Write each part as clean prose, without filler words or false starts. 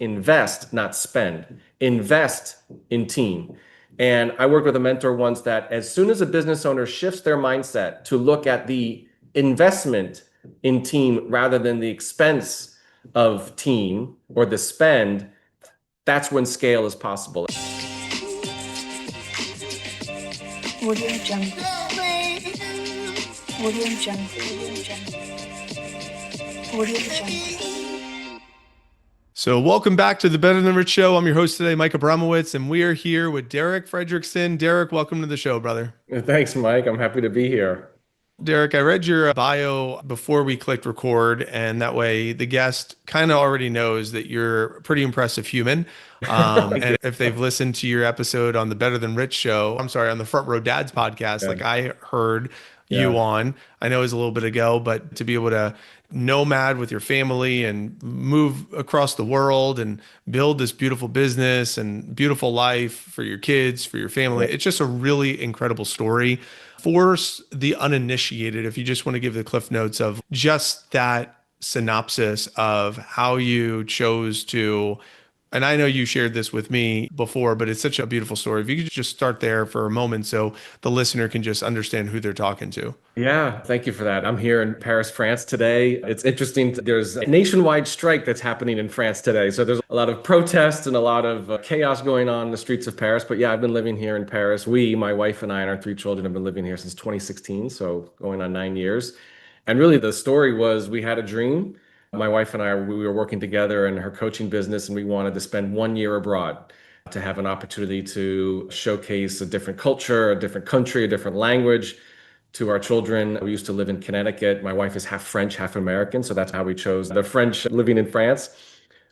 Invest, not spend. Invest in team. And I worked with a mentor once that as soon as a business owner shifts their mindset to look at the investment in team rather than the expense of team or the spend, that's when scale is possible. Audio Jungle. Audio Jungle. Audio Jungle. So welcome back to the Better Than Rich Show. I'm your host today, Mike Abramowitz, and we are here with Derek Fredrickson. Derek, welcome to the show, brother. Thanks, Mike. I'm happy to be here. Derek, I read your bio before we clicked record, and that way the guest kind of already knows that you're a pretty impressive human. And if they've listened to your episode on the Better Than Rich show, on the Front Row Dads podcast, like I heard you on, I know it was a little bit ago, but to be able to nomad with your family and move across the world and build this beautiful business and beautiful life for your kids, for your family, it's just a really incredible story. For the uninitiated, if you just want to give the cliff notes of just that synopsis of how you chose to, and I know you shared this with me before, but it's such a beautiful story. If you could just start there for a moment so the listener can just understand who they're talking to. Yeah, thank you for that. I'm here in Paris, France today. It's interesting. There's a nationwide strike that's happening in France today. So there's a lot of protests and a lot of chaos going on in the streets of Paris. But yeah, I've been living here in Paris. My wife and I and our 3 children have been living here since 2016. So going on 9 years. And really the story was we had a dream. My wife and I, we were working together in her coaching business, and we wanted to spend 1 year abroad to have an opportunity to showcase a different culture, a different country, a different language to our children. We used to live in Connecticut. My wife is half French, half American, so that's how we chose the French living in France.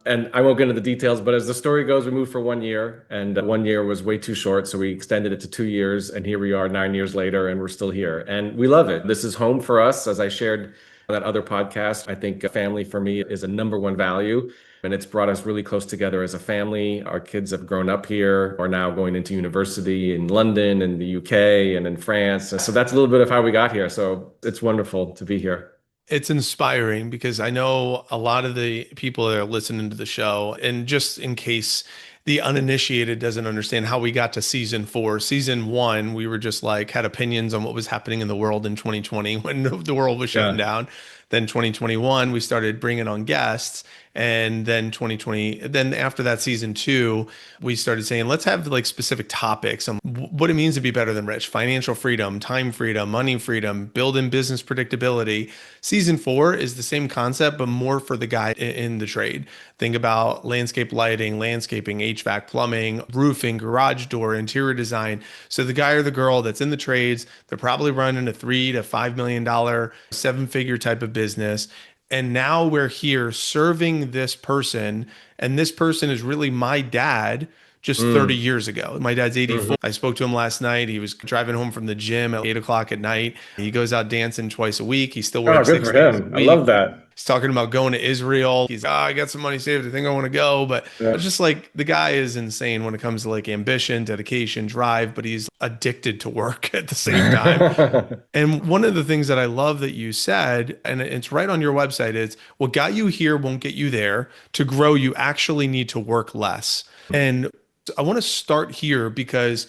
And I won't get into the details, but as the story goes, we moved for 1 year, and 1 year was way too short. So we extended it to 2 years, and here we are 9 years later, and we're still here. And we love it. This is home for us. As I shared on that other podcast, I think family for me is a number one value. And it's brought us really close together as a family. Our kids have grown up here, are now going into university in London and the UK and in France. So that's a little bit of how we got here. So it's wonderful to be here. It's inspiring because I know a lot of the people that are listening to the show, and just in case the uninitiated doesn't understand how we got to season 4. Season 1, we were just like had opinions on what was happening in the world in 2020 when the world was shutting down. Then 2021, we started bringing on guests. And then 2020, then after that season 2, we started saying, let's have like specific topics on what it means to be better than rich, financial freedom, time freedom, money freedom, building business predictability. Season 4 is the same concept, but more for the guy in the trade. Think about landscape lighting, landscaping, HVAC, plumbing, roofing, garage door, interior design. So the guy or the girl that's in the trades, they're probably running a $3 to $5 million, 7-figure type of business. And now we're here serving this person, and this person is really my dad just 30 years ago. My dad's 84. I spoke to him last night. He was driving home from the gym at 8 o'clock at night. He goes out dancing twice a week. He still works 6 days a week. I love that. He's talking about going to Israel. He's, I got some money saved. I think I want to go. But it's just like the guy is insane when it comes to like ambition, dedication, drive, but he's addicted to work at the same time. And one of the things that I love that you said, and it's right on your website, is what got you here won't get you there. To grow, you actually need to work less. And I want to start here because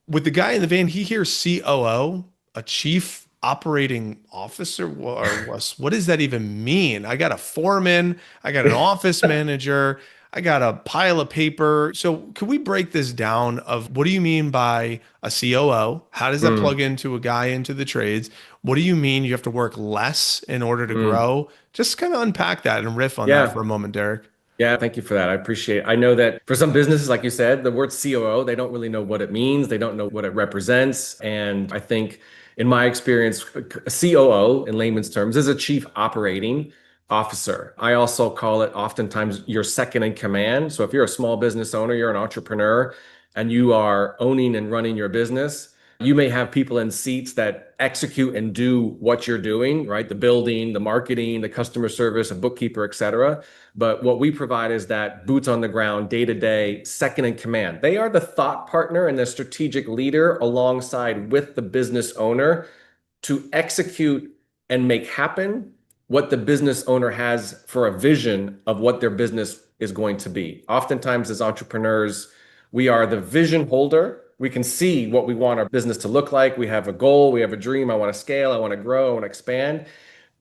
with the guy in the van, he hears COO, a chief operating officer. What does that even mean? I got a foreman, I got an office manager, I got a pile of paper. So could we break this down of what do you mean by a COO? How does that plug into a guy into the trades? What do you mean you have to work less in order to grow? Just kind of unpack that and riff on that for a moment, Derek. Yeah, thank you for that. I appreciate it. I know that for some businesses, like you said, the word COO, they don't really know what it means. They don't know what it represents. And I think in my experience, a COO in layman's terms is a chief operating officer. I also call it oftentimes your second in command. So if you're a small business owner, you're an entrepreneur, and you are owning and running your business, you may have people in seats that execute and do what you're doing, right? The building, the marketing, the customer service, a bookkeeper, et cetera. But what we provide is that boots on the ground, day-to-day, second in command. They are the thought partner and the strategic leader alongside with the business owner to execute and make happen what the business owner has for a vision of what their business is going to be. Oftentimes, as entrepreneurs, we are the vision holder. We can see what we want our business to look like. We have a goal, we have a dream. I want to scale, I want to grow, I want to expand.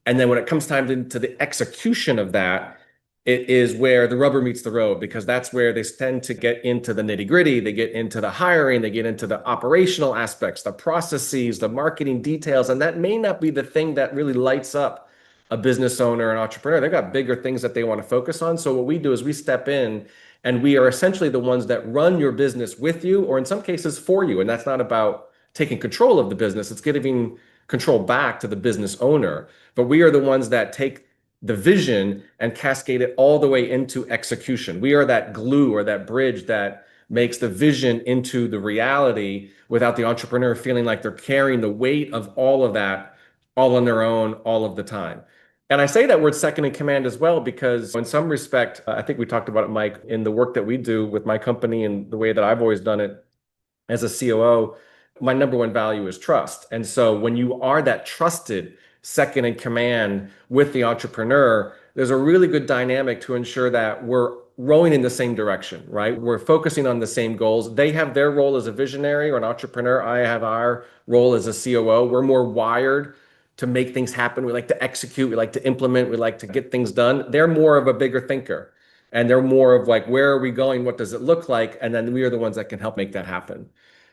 And then when it comes time to the execution of that, it is where the rubber meets the road, because that's where they tend to get into the nitty gritty. They get into the hiring, they get into the operational aspects, the processes, the marketing details. And that may not be the thing that really lights up a business owner, an entrepreneur. They've got bigger things that they want to focus on. So what we do is we step in and we are essentially the ones that run your business with you, or in some cases for you. And that's not about taking control of the business. It's giving control back to the business owner. But we are the ones that take the vision and cascade it all the way into execution. We are that glue or that bridge that makes the vision into the reality without the entrepreneur feeling like they're carrying the weight of all of that all on their own all of the time. And I say that word second in command as well, because in some respect, I think we talked about it, Mike, in the work that we do with my company and the way that I've always done it as a COO, my number one value is trust. And so when you are that trusted second in command with the entrepreneur, there's a really good dynamic to ensure that we're rowing in the same direction, right? We're focusing on the same goals. They have their role as a visionary or an entrepreneur. I have our role as a COO. We're more wired to make things happen. We like to execute. We like to implement. We like to get things done. They're more of a bigger thinker. And they're more of like, where are we going? What does it look like? And then we are the ones that can help make that happen.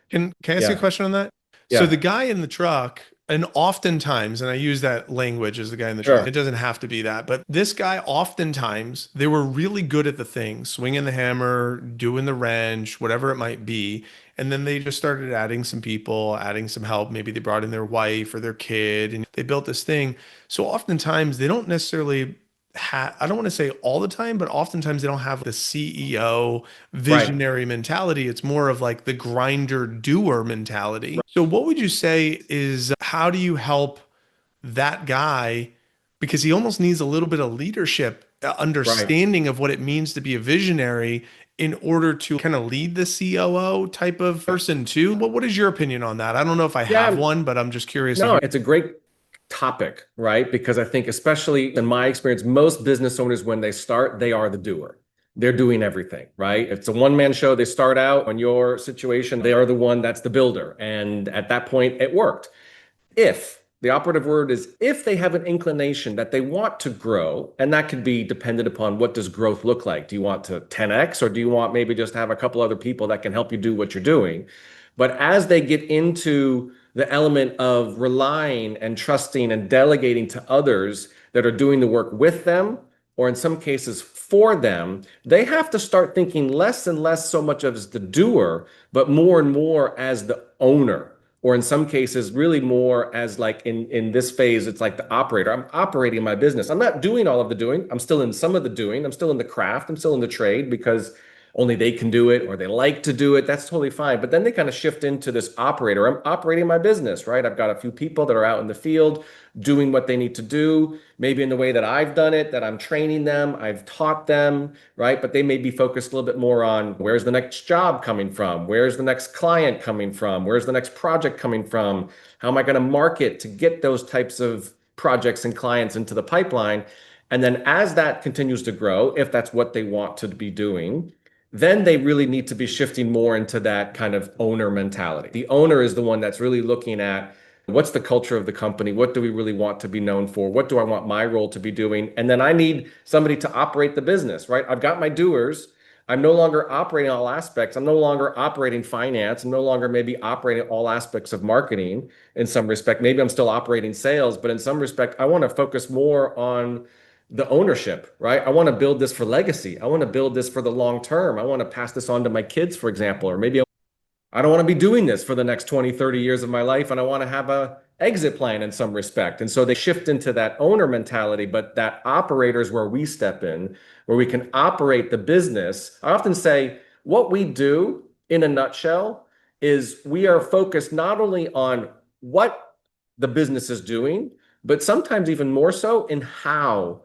Can I ask you a question on that? Yeah. So the guy in the truck, and oftentimes, and I use that language as the guy in the truck, Sure. it doesn't have to be that, but this guy, oftentimes, they were really good at the thing, swinging the hammer, doing the wrench, whatever it might be. And then they just started adding some people, adding some help. Maybe they brought in their wife or their kid, and they built this thing. So oftentimes, they don't necessarily I don't want to say all the time, but oftentimes they don't have the CEO visionary mentality. It's more of like the grinder doer mentality. So what would you say is, how do you help that guy? Because he almost needs a little bit of leadership, understanding of what it means to be a visionary in order to kind of lead the COO type of person too. What is your opinion on that? I don't know if I have one, but I'm just curious. No, it's a great topic, right? Because I think, especially in my experience, most business owners, when they start, they are the doer. They're doing everything, right? If it's a one-man show, they start out. In your situation, they are the one that's the builder. And at that point, it worked. If the operative word is if they have an inclination that they want to grow, and that could be dependent upon what does growth look like. Do you want to 10x, or do you want maybe just have a couple other people that can help you do what you're doing? But as they get into the element of relying and trusting and delegating to others that are doing the work with them, or in some cases for them, they have to start thinking less and less so much as the doer, but more and more as the owner. Or in some cases, really more as like in this phase, it's like the operator. I'm operating my business. I'm not doing all of the doing. I'm still in some of the doing. I'm still in the craft. I'm still in the trade because only they can do it or they like to do it. That's totally fine. But then they kind of shift into this operator. I'm operating my business, right? I've got a few people that are out in the field doing what they need to do, maybe in the way that I've done it, that I'm training them, I've taught them, right? But they may be focused a little bit more on where's the next job coming from? Where's the next client coming from? Where's the next project coming from? How am I going to market to get those types of projects and clients into the pipeline? And then as that continues to grow, if that's what they want to be doing, then they really need to be shifting more into that kind of owner mentality. The owner is the one that's really looking at what's the culture of the company? What do we really want to be known for? What do I want my role to be doing? And then I need somebody to operate the business, right? I've got my doers. I'm no longer operating all aspects. I'm no longer operating finance. I'm no longer maybe operating all aspects of marketing in some respect. Maybe I'm still operating sales, but in some respect, I want to focus more on the ownership, right? I want to build this for legacy. I want to build this for the long term. I want to pass this on to my kids, for example, or maybe I don't want to be doing this for the next 20, 30 years of my life. And I want to have a exit plan in some respect. And so they shift into that owner mentality, but that operator is where we step in, where we can operate the business. I often say what we do in a nutshell is we are focused not only on what the business is doing, but sometimes even more so in how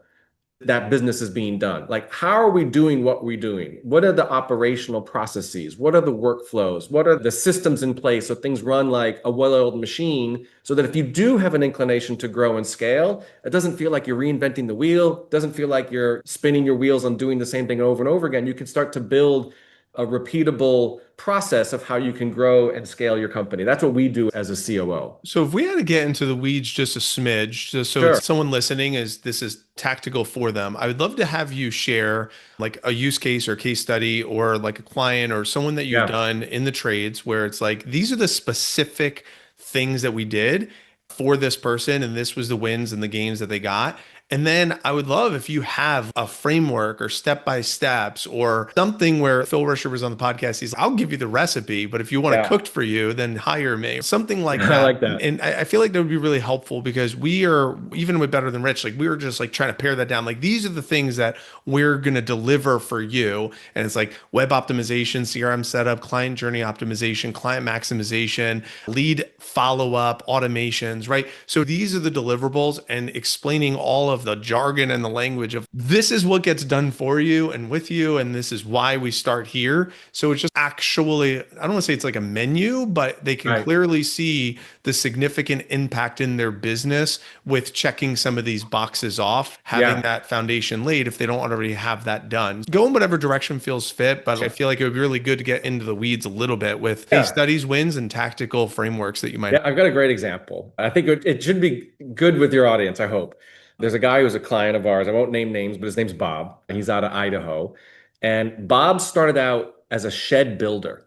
that business is being done. Like, how are we doing what we're doing? What are the operational processes? What are the workflows? What are the systems in place so things run like a well-oiled machine, so that if you do have an inclination to grow and scale, it doesn't feel like you're reinventing the wheel, doesn't feel like you're spinning your wheels on doing the same thing over and over again. You can start to build a repeatable process of how you can grow and scale your company. That's what we do as a COO. So if we had to get into the weeds just a smidge, just so Sure. it's someone listening is this is tactical for them, I would love to have you share like a use case or case study or like a client or someone that you've Yeah. done in the trades where it's like, these are the specific things that we did for this person, and this was the wins and the gains that they got. And then I would love if you have a framework or step by steps or something where Phil Risher was on the podcast. He's, I'll give you the recipe, but if you want it Yeah. cooked for you, then hire me. Something like I that. like that. And I feel like that would be really helpful because we are, even with Better Than Rich, like we were just like trying to pare that down. Like these are the things that we're going to deliver for you. And it's like web optimization, CRM setup, client journey optimization, client maximization, lead follow-up, automations, right? So these are the deliverables, and explaining all of the jargon and the language of this is what gets done for you and with you, and this is why we start here. So it's just actually, I don't want to say it's like a menu, but they can Right. clearly see the significant impact in their business with checking some of these boxes off, having Yeah. that foundation laid if they don't already have that done. Go in whatever direction feels fit, but I feel like it would be really good to get into the weeds a little bit with Yeah. case studies, wins, and tactical frameworks that you might Yeah, I've got a great example. I think it should be good with your audience, I hope. There's a guy who's a client of ours. I won't name names, but his name's Bob, and he's out of Idaho. And Bob started out as a shed builder.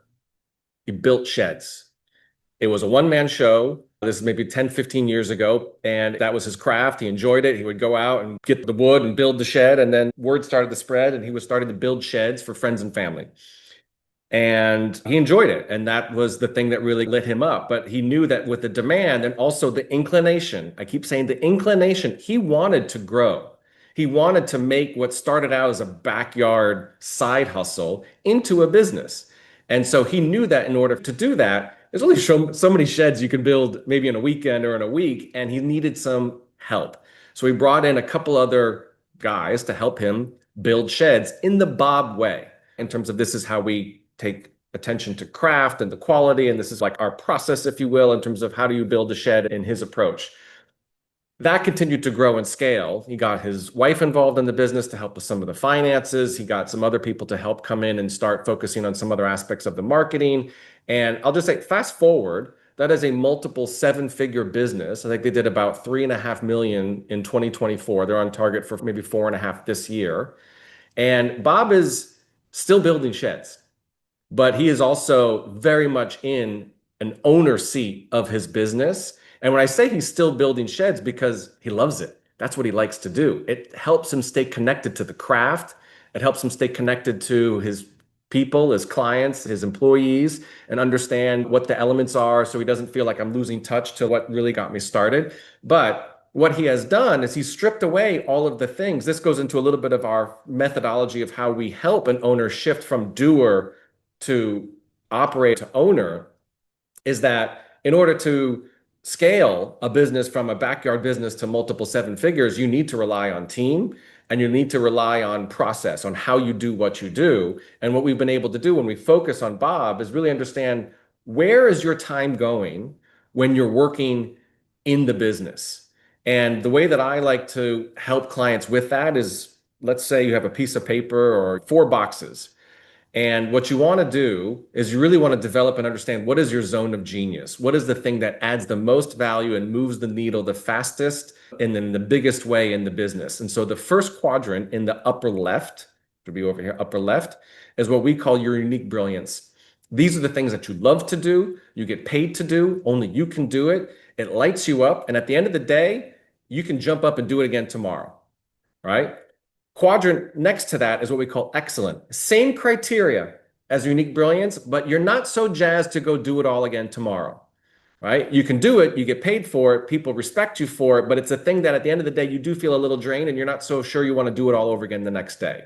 He built sheds. It was a one-man show. This is maybe 10, 15 years ago. And that was his craft. He enjoyed it. He would go out and get the wood and build the shed. And then word started to spread, and he was starting to build sheds for friends and family. And he enjoyed it. And that was the thing that really lit him up. But he knew that with the demand and also the inclination, I keep saying the inclination, he wanted to grow. He wanted to make what started out as a backyard side hustle into a business. And so he knew that in order to do that, there's only so many sheds you can build maybe in a weekend or in a week. And he needed some help. So he brought in a couple other guys to help him build sheds in the Bob way, in terms of this is how we take attention to craft and the quality. And this is like our process, if you will, in terms of how do you build a shed in his approach. That continued to grow and scale. He got his wife involved in the business to help with some of the finances. He got some other people to help come in and start focusing on some other aspects of the marketing. And I'll just say, fast forward, that is a multiple seven-figure business. I think they did about 3.5 million in 2024. They're on target for maybe 4.5 this year. And Bob is still building sheds, but he is also very much in an owner seat of his business. And when I say he's still building sheds, because he loves it. That's what he likes to do. It helps him stay connected to the craft. It helps him stay connected to his people, his clients, his employees, and understand what the elements are so he doesn't feel like I'm losing touch to what really got me started. But what he has done is he's stripped away all of the things. This goes into a little bit of our methodology of how we help an owner shift from doer to operate to owner, is that in order to scale a business from a backyard business to multiple seven figures, you need to rely on team and you need to rely on process, on how you do what you do. And what we've been able to do when we focus on Bob is really understand, where is your time going when you're working in the business? And the way that I like to help clients with that is, let's say you have a piece of paper or 4 boxes. And what you want to do is you really want to develop and understand, what is your zone of genius? What is the thing that adds the most value and moves the needle the fastest and in the biggest way in the business? And so the first quadrant in the upper left, to be over here, upper left, is what we call your unique brilliance. These are the things that you love to do, you get paid to do, only you can do it. It lights you up. And at the end of the day, you can jump up and do it again tomorrow, right? Quadrant next to that is what we call excellent. Same criteria as unique brilliance, but you're not so jazzed to go do it all again tomorrow, right? You can do it, you get paid for it, people respect you for it, but it's a thing that at the end of the day, you do feel a little drained and you're not so sure you want to do it all over again the next day.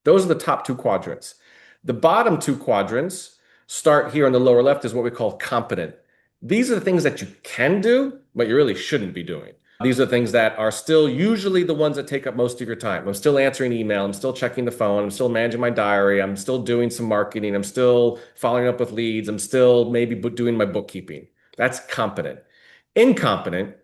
Those are the top 2 quadrants. The bottom 2 quadrants start here on the lower left is what we call competent. These are the things that you can do, but you really shouldn't be doing. These are things that are still usually the ones that take up most of your time. I'm still answering email. I'm still checking the phone. I'm still managing my diary. I'm still doing some marketing. I'm still following up with leads. I'm still maybe doing my bookkeeping. That's competent. Incompetent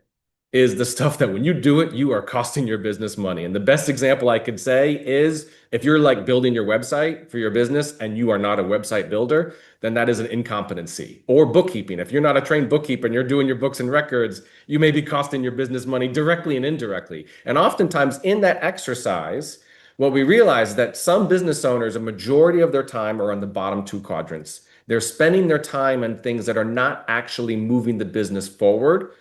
is the stuff that when you do it, you are costing your business money. And the best example I could say is if you're like building your website for your business and you are not a website builder, then that is an incompetency. Or bookkeeping. If you're not a trained bookkeeper and you're doing your books and records, you may be costing your business money directly and indirectly. And oftentimes in that exercise, what we realize is that some business owners, a majority of their time are on the bottom two quadrants. They're spending their time on things that are not actually moving the business forward.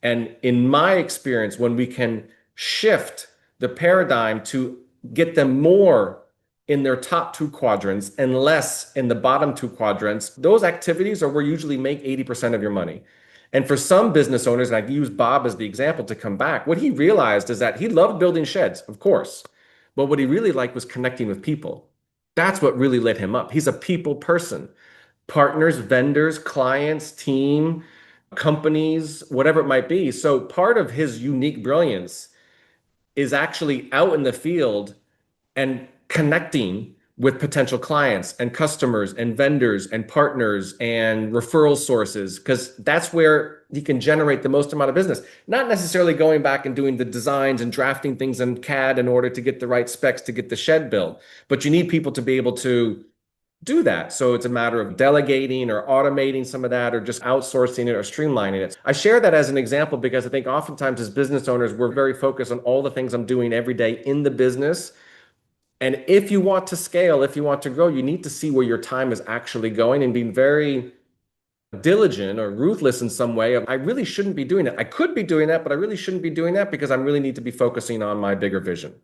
And in my experience, when we can shift the paradigm to get them more in their top two quadrants and less in the bottom two quadrants, those activities are where you usually make 80% of your money. And for some business owners, and I use Bob as the example to come back, what he realized is that he loved building sheds, of course, but what he really liked was connecting with people. That's what really lit him up. He's a people person. Partners, vendors, clients, team, companies, whatever it might be. So part of his unique brilliance is actually out in the field and connecting with potential clients and customers and vendors and partners and referral sources, because that's where he can generate the most amount of business. Not necessarily going back and doing the designs and drafting things in CAD in order to get the right specs to get the shed built, but you need people to be able to do that. So it's a matter of delegating or automating some of that or just outsourcing it or streamlining it. I share that as an example because I think oftentimes as business owners, we're very focused on all the things I'm doing every day in the business. And if you want to scale, if you want to grow, you need to see where your time is actually going and being very diligent or ruthless in some way of, I really shouldn't be doing that. I could be doing that, but I really shouldn't be doing that because I really need to be focusing on my bigger vision.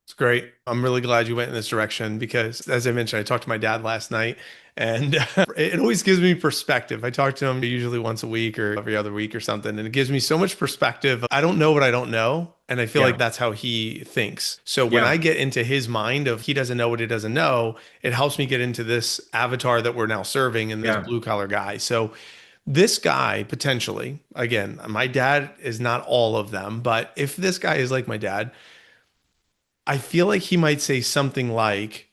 It's great. I'm really glad you went in this direction because, as I mentioned, I talked to my dad last night, and it always gives me perspective. I talk to him usually once a week or every other week or something, and it gives me so much perspective. I don't know what I don't know, and I feel like that's how he thinks. So when I get into his mind of he doesn't know what he doesn't know, it helps me get into this avatar that we're now serving and this blue collar guy. So this guy potentially, again, my dad is not all of them, but if this guy is like my dad, I feel like he might say something like,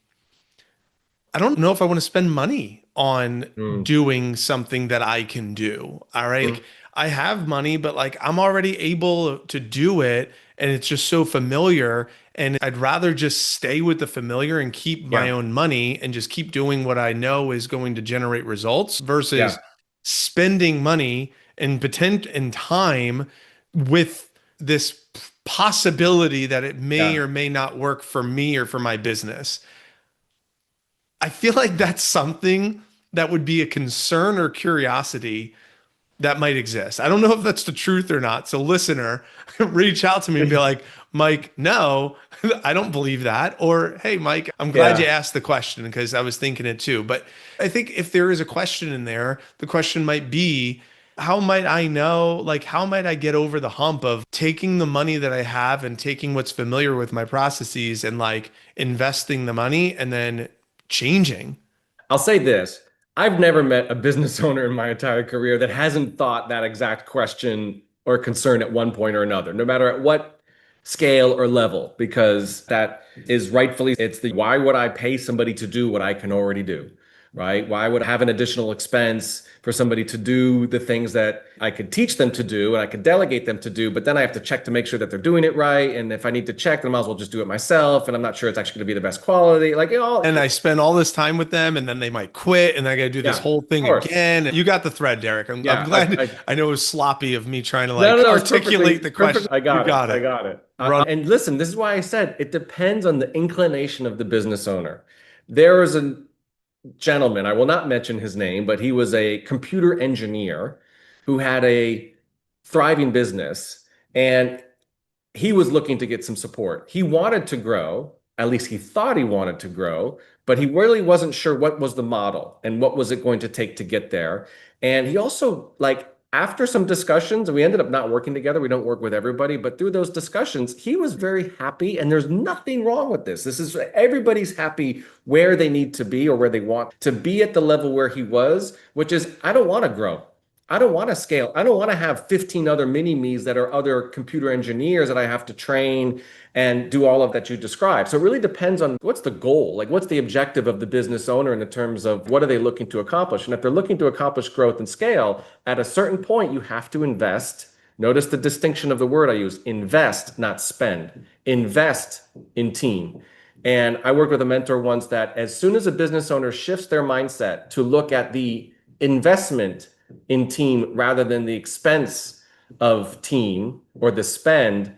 I don't know if I want to spend money on doing something that I can do. All right. Like, I have money, but like I'm already able to do it. And it's just so familiar. And I'd rather just stay with the familiar and keep my own money and just keep doing what I know is going to generate results versus spending money and time with this possibility that it may or may not work for me or for my business. I feel like that's something that would be a concern or curiosity that might exist. I don't know if that's the truth or not. So listener, reach out to me and be like, Mike, no, I don't believe that. Or, hey, Mike, I'm glad you asked the question because I was thinking it too. But I think if there is a question in there, the question might be, how might I know, like, how might I get over the hump of taking the money that I have and taking what's familiar with my processes and like investing the money and then changing? I'll say this. I've never met a business owner in my entire career that hasn't thought that exact question or concern at one point or another, no matter at what scale or level, because that is rightfully, it's the why would I pay somebody to do what I can already do? Right? Why would I have an additional expense for somebody to do the things that I could teach them to do and I could delegate them to do, but then I have to check to make sure that they're doing it right. And if I need to check, then I might as well just do it myself. And I'm not sure it's actually going to be the best quality. Like, you know, and I spend all this time with them and then they might quit and I got to do this whole thing again. You got the thread, Derek. I'm glad. I know it was sloppy of me trying to like articulate the question. I got it. And listen, this is why I said it depends on the inclination of the business owner. There is a gentleman, I will not mention his name, but he was a computer engineer who had a thriving business and he was looking to get some support. He wanted to grow, at least he thought he wanted to grow, but he really wasn't sure what was the model and what was it going to take to get there. And he also, like, after some discussions, we ended up not working together. We don't work with everybody, but through those discussions, he was very happy. And there's nothing wrong with this. This is everybody's happy where they need to be or where they want to be at the level where he was, which is, I don't want to grow. I don't want to scale. I don't want to have 15 other mini me's that are other computer engineers that I have to train and do all of that you described. So it really depends on what's the goal, like what's the objective of the business owner in the terms of what are they looking to accomplish. And if they're looking to accomplish growth and scale, at a certain point, you have to invest. Notice the distinction of the word I use, invest, not spend. Invest in team. And I worked with a mentor once that as soon as a business owner shifts their mindset to look at the investment in team rather than the expense of team or the spend,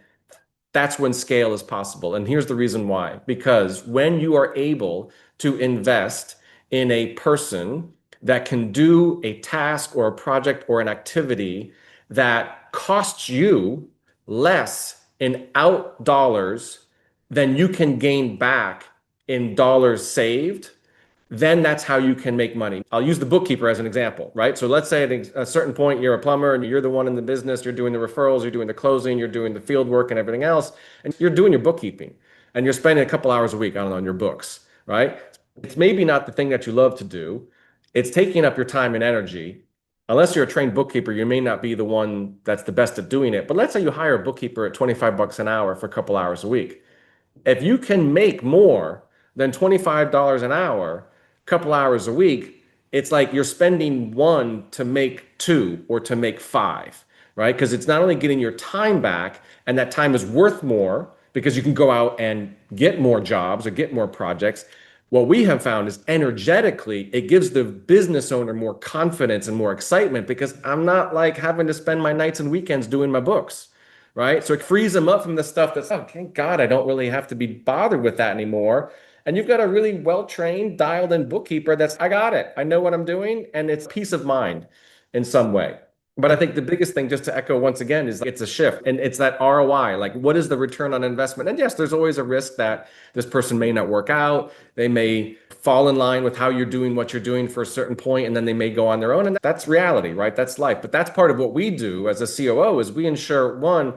that's when scale is possible. And here's the reason why. Because when you are able to invest in a person that can do a task or a project or an activity that costs you less in out dollars than you can gain back in dollars saved, then that's how you can make money. I'll use the bookkeeper as an example, right? So let's say at a certain point, you're a plumber and you're the one in the business, you're doing the referrals, you're doing the closing, you're doing the field work and everything else, and you're doing your bookkeeping and you're spending a couple hours a week, I don't know, on your books, right? It's maybe not the thing that you love to do. It's taking up your time and energy. Unless you're a trained bookkeeper, you may not be the one that's the best at doing it. But let's say you hire a bookkeeper at 25 bucks an hour for a couple hours a week. If you can make more than $25 an hour, couple hours a week, it's like you're spending one to make two or to make five, right? Because it's not only getting your time back, and that time is worth more because you can go out and get more jobs or get more projects. What we have found is energetically, it gives the business owner more confidence and more excitement because I'm not like having to spend my nights and weekends doing my books, right? So it frees them up from the stuff that's, oh, thank God, I don't really have to be bothered with that anymore. And you've got a really well-trained, dialed-in bookkeeper that's, I got it. I know what I'm doing. And it's peace of mind in some way. But I think the biggest thing, just to echo once again, is it's a shift. And it's that ROI. Like, what is the return on investment? And yes, there's always a risk that this person may not work out. They may fall in line with how you're doing what you're doing for a certain point, and then they may go on their own. And that's reality, right? That's life. But that's part of what we do as a COO is we ensure, one,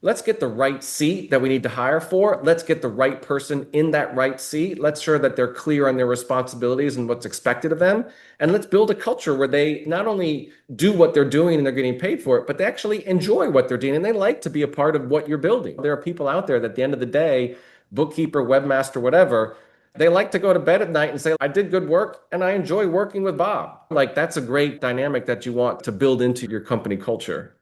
let's get the right seat that we need to hire for. Let's get the right person in that right seat. Let's ensure that they're clear on their responsibilities and what's expected of them. And let's build a culture where they not only do what they're doing and they're getting paid for it, but they actually enjoy what they're doing and they like to be a part of what you're building. There are people out there that at the end of the day, bookkeeper, webmaster, whatever, they like to go to bed at night and say, I did good work and I enjoy working with Bob. Like that's a great dynamic that you want to build into your company culture.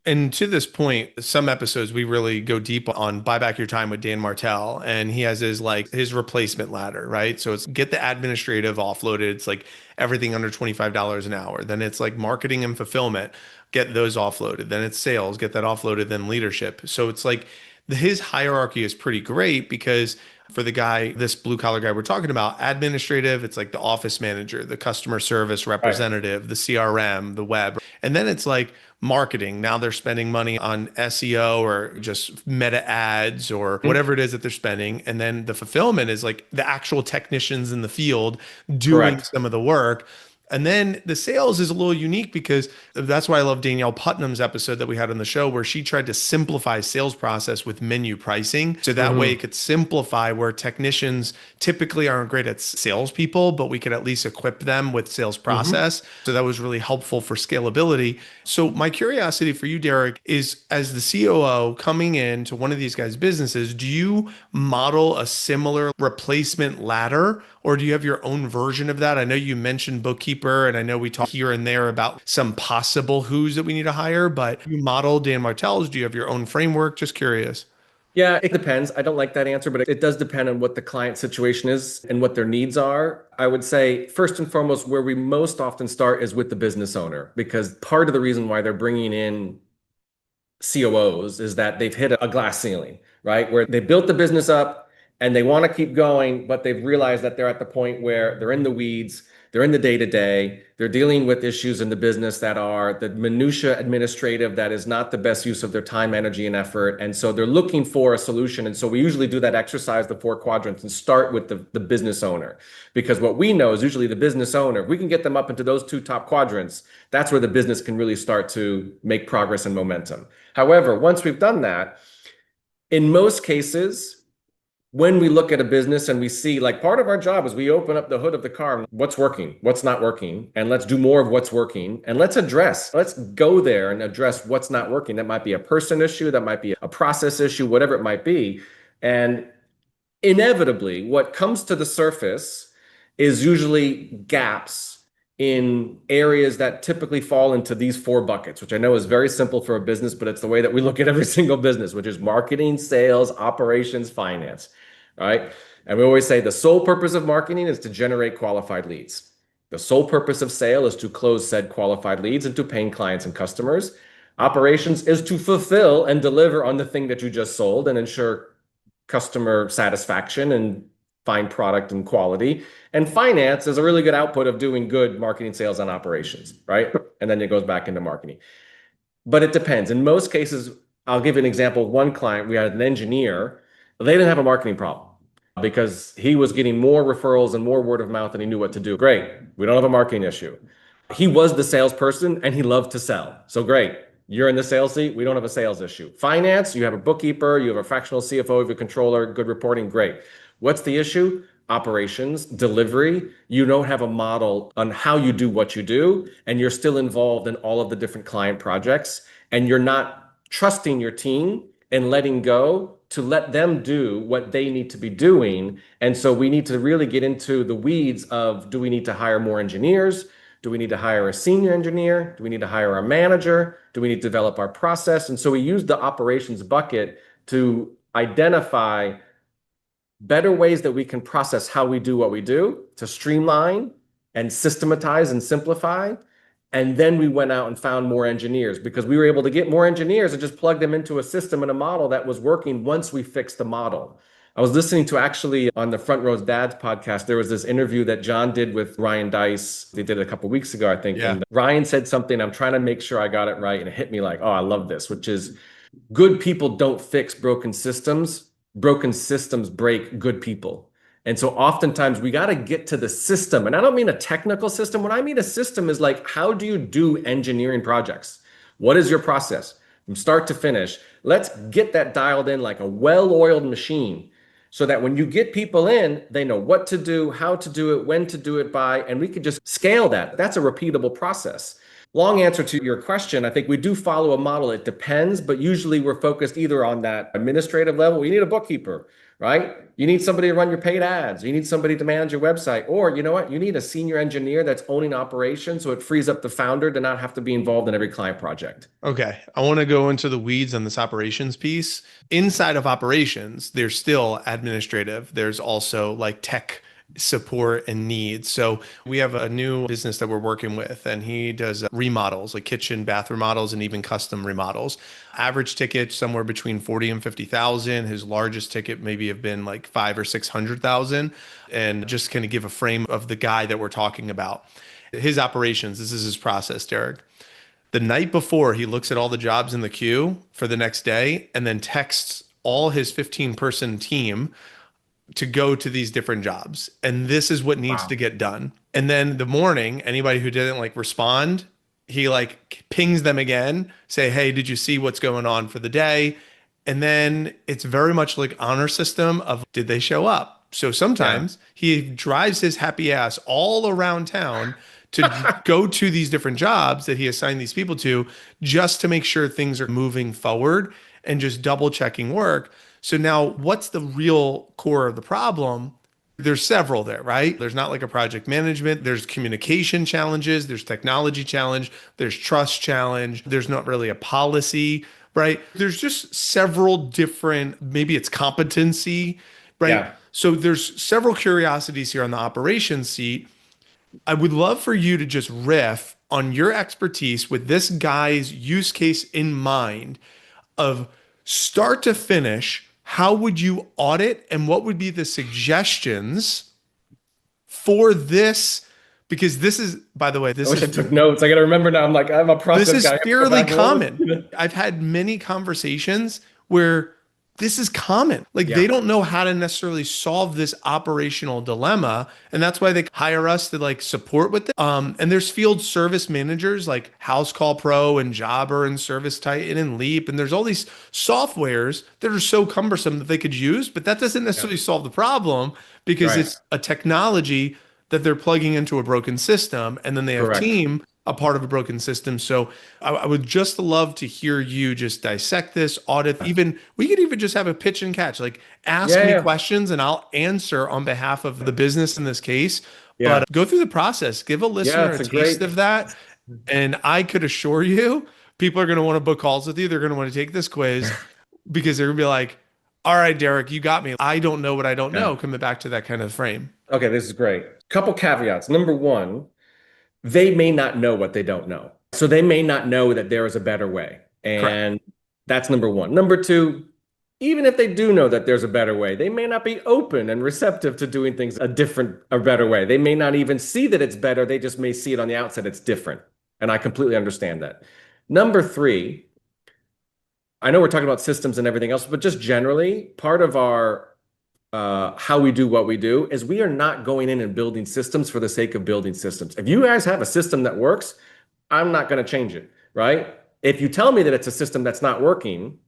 And to this point, some episodes we really go deep on buy back your time with Dan Martell, and he has his replacement ladder, right? So it's get the administrative offloaded. It's like everything under $25 an hour. Then it's like marketing and fulfillment, get those offloaded. Then it's sales, get that offloaded. Then leadership. So it's like his hierarchy is pretty great because for the guy, this blue collar guy we're talking about, administrative, it's like the office manager, the customer service representative, right, the CRM, the web. And then it's like marketing. Now they're spending money on SEO or just meta ads or whatever it is that they're spending. And then the fulfillment is like the actual technicians in the field doing Correct. some of the work. And then the sales is a little unique because that's why I love Danielle Putnam's episode that we had on the show where she tried to simplify sales process with menu pricing. So that way it could simplify where technicians typically aren't great at salespeople, but we could at least equip them with sales process. So that was really helpful for scalability. So my curiosity for you, Derek, is as the COO coming into one of these guys' businesses, do you model a similar replacement ladder or do you have your own version of that? I know you mentioned bookkeeper, and I know we talk here and there about some possible who's that we need to hire, but you model Dan Martell's. Do you have your own framework? Just curious. Yeah, it depends. I don't like that answer, but it does depend on what the client situation is and what their needs are. I would say, first and foremost, where we most often start is with the business owner, because part of the reason why they're bringing in COOs is that they've hit a glass ceiling, right? Where they built the business up and they want to keep going, but they've realized that they're at the point where they're in the weeds, they're in the day-to-day, they're dealing with issues in the business that are the minutia administrative that is not the best use of their time, energy, and effort. And so they're looking for a solution. And so we usually do that exercise, the 4 quadrants, and start with the business owner. Because what we know is usually the business owner, if we can get them up into those 2 top quadrants, that's where the business can really start to make progress and momentum. However, once we've done that, in most cases, when we look at a business and we see, like, part of our job is we open up the hood of the car, what's working, what's not working, and let's do more of what's working. And let's go there and address what's not working. That might be a person issue, that might be a process issue, whatever it might be. And inevitably, what comes to the surface is usually gaps in areas that typically fall into these 4 buckets, which I know is very simple for a business, but it's the way that we look at every single business, which is marketing, sales, operations, finance, right? And we always say the sole purpose of marketing is to generate qualified leads. The sole purpose of sale is to close said qualified leads into paying clients and customers. Operations is to fulfill and deliver on the thing that you just sold and ensure customer satisfaction and fine product and quality. And finance is a really good output of doing good marketing, sales, and operations, right? And then it goes back into marketing. But it depends. In most cases, I'll give you an example. One client, we had an engineer, they didn't have a marketing problem because he was getting more referrals and more word of mouth and he knew what to do. Great. We don't have a marketing issue. He was the salesperson and he loved to sell. So great. You're in the sales seat. We don't have a sales issue. Finance, you have a bookkeeper, you have a fractional CFO, you have a controller, good reporting. Great. What's the issue? Operations, delivery. You don't have a model on how you do what you do, and you're still involved in all of the different client projects, and you're not trusting your team and letting go to let them do what they need to be doing. And so we need to really get into the weeds of, do we need to hire more engineers? Do we need to hire a senior engineer? Do we need to hire a manager? Do we need to develop our process? And so we use the operations bucket to identify better ways that we can process how we do what we do, to streamline and systematize and simplify. And then we went out and found more engineers because we were able to get more engineers and just plug them into a system and a model that was working once we fixed the model. I was listening to, actually, on the Front Row's Dads podcast, there was this interview that John did with Ryan Dice. They did it a couple of weeks ago, I think. Yeah. And Ryan said something, I'm trying to make sure I got it right, and it hit me like, oh, I love this, which is, good people don't fix broken systems. Broken systems break good people. And so oftentimes we got to get to the system. And I don't mean a technical system. When I mean a system is like, how do you do engineering projects? What is your process from start to finish? Let's get that dialed in like a well-oiled machine so that when you get people in, they know what to do, how to do it, when to do it by, and we could just scale that. That's a repeatable process. Long answer to your question, I think we do follow a model. It depends, but usually we're focused either on that administrative level. You need a bookkeeper, right? You need somebody to run your paid ads. You need somebody to manage your website. Or you know what? You need a senior engineer that's owning operations, so it frees up the founder to not have to be involved in every client project. Okay. I want to go into the weeds on this operations piece. Inside of operations, there's still administrative. There's also like tech support and needs. So we have a new business that we're working with, and he does remodels, like kitchen, bath remodels, and even custom remodels. Average ticket somewhere between 40 and 50,000. His largest ticket maybe have been like 5 or 600,000. And just kind of give a frame of the guy that we're talking about. His operations, this is his process, Derek. The night before, he looks at all the jobs in the queue for the next day and then texts all his 15-person team to go to these different jobs. And this is what needs to get done. And then the morning, anybody who didn't like respond, he like pings them again, say, hey, did you see what's going on for the day? And then it's very much like honor system of, did they show up? So sometimes he drives his happy ass all around town to go to these different jobs that he assigned these people to, just to make sure things are moving forward and just double checking work. So now what's the real core of the problem? There's several there, right? There's not like a project management. There's communication challenges. There's technology challenge. There's trust challenge. There's not really a policy, right? There's just several different, maybe it's competency, right? Yeah. So there's several curiosities here on the operations seat. I would love for you to just riff on your expertise with this guy's use case in mind of start to finish. How would you audit, and what would be the suggestions for this? Because this is, by the way, I took notes. I got to remember now. I'm like, I'm a process guy. This is fairly common. I've had many conversations where this is common. Like they Yeah. don't know how to necessarily solve this operational dilemma. And that's why they hire us to like support with it. And there's field service managers like House Call Pro and Jobber and Service Titan and Leap. And there's all these softwares that are so cumbersome that they could use, but that doesn't Yeah. necessarily solve the problem because Right. it's a technology that they're plugging into a broken system. And then they have Correct. team a part of a broken system. So I would just love to hear you just dissect this, audit, even we could even just have a pitch and catch, like ask Yeah. me Yeah. questions and I'll answer on behalf of the business in this case. Yeah. But go through the process, give a Yeah. listener It's a a taste great. of that. And I could assure you, people are going to want to book calls with you. They're going to want to take this quiz because they're going to be like, all right, Derek, you got me. I don't know what I don't Yeah. know. Coming back to that kind of frame. Okay. This is great. Couple caveats. Number one, they may not know what they don't know. So they may not know that there is a better way. Correct. And that's number one. Number two, even if they do know that there's a better way, they may not be open and receptive to doing things a better way. They may not even see that it's better. They just may see it on the outset. It's different. And I completely understand that. Number three, I know we're talking about systems and everything else, but just generally, part of our how we do what we do is we are not going in and building systems for the sake of building systems. If you guys have a system that works, I'm not going to change it, right? If you tell me that it's a system that's not working,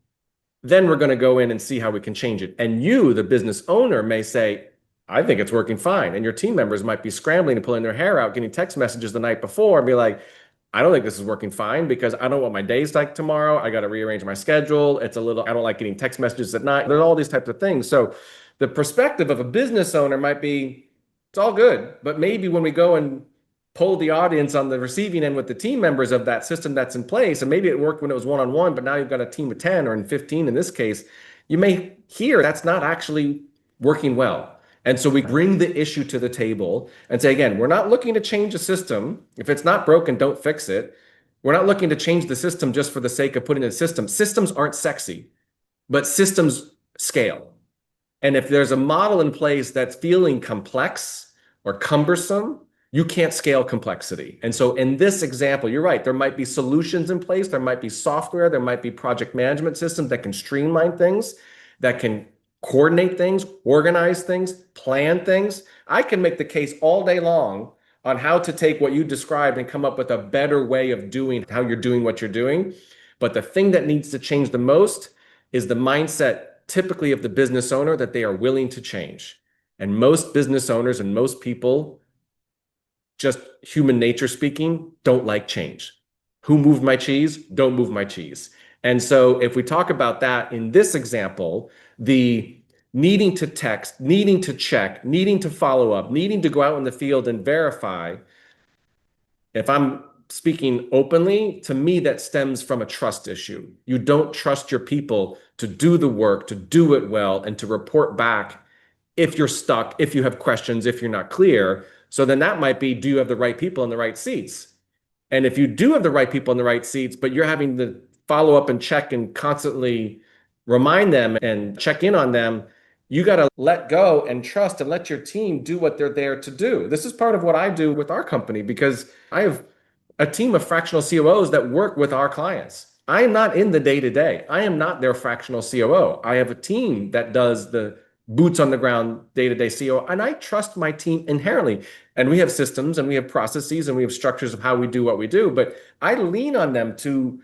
then we're going to go in and see how we can change it. And you, the business owner, may say, I think it's working fine. And your team members might be scrambling and pulling their hair out, getting text messages the night before and be like, I don't think this is working fine because I don't know what my day's like tomorrow. I got to rearrange my schedule. I don't like getting text messages at night. There's all these types of things. So the perspective of a business owner might be, it's all good. But maybe when we go and poll the audience on the receiving end with the team members of that system that's in place, and maybe it worked when it was one-on-one, but now you've got a team of 10 or in 15 in this case, you may hear that's not actually working well. And so we bring the issue to the table and say, again, we're not looking to change a system. If it's not broken, don't fix it. We're not looking to change the system just for the sake of putting in a system. Systems aren't sexy, but systems scale. And if there's a model in place that's feeling complex or cumbersome, you can't scale complexity. And so in this example, you're right, there might be solutions in place, there might be software, there might be project management systems that can streamline things, that can coordinate things, organize things, plan things. I can make the case all day long on how to take what you described and come up with a better way of doing how you're doing what you're doing. But the thing that needs to change the most is the mindset typically of the business owner that they are willing to change. And most business owners and most people, just human nature speaking, don't like change. Who moved my cheese? Don't move my cheese. And so if we talk about that in this example, the needing to text, needing to check, needing to follow up, needing to go out in the field and verify, if I'm speaking openly, to me, that stems from a trust issue. You don't trust your people to do the work, to do it well, and to report back if you're stuck, if you have questions, if you're not clear. So then that might be, do you have the right people in the right seats? And if you do have the right people in the right seats, but you're having to follow up and check and constantly remind them and check in on them, you got to let go and trust and let your team do what they're there to do. This is part of what I do with our company because I have a team of fractional COOs that work with our clients. I am not in the day-to-day. I am not their fractional COO. I have a team that does the boots on the ground day-to-day COO, and I trust my team inherently. And we have systems and we have processes and we have structures of how we do what we do, but I lean on them to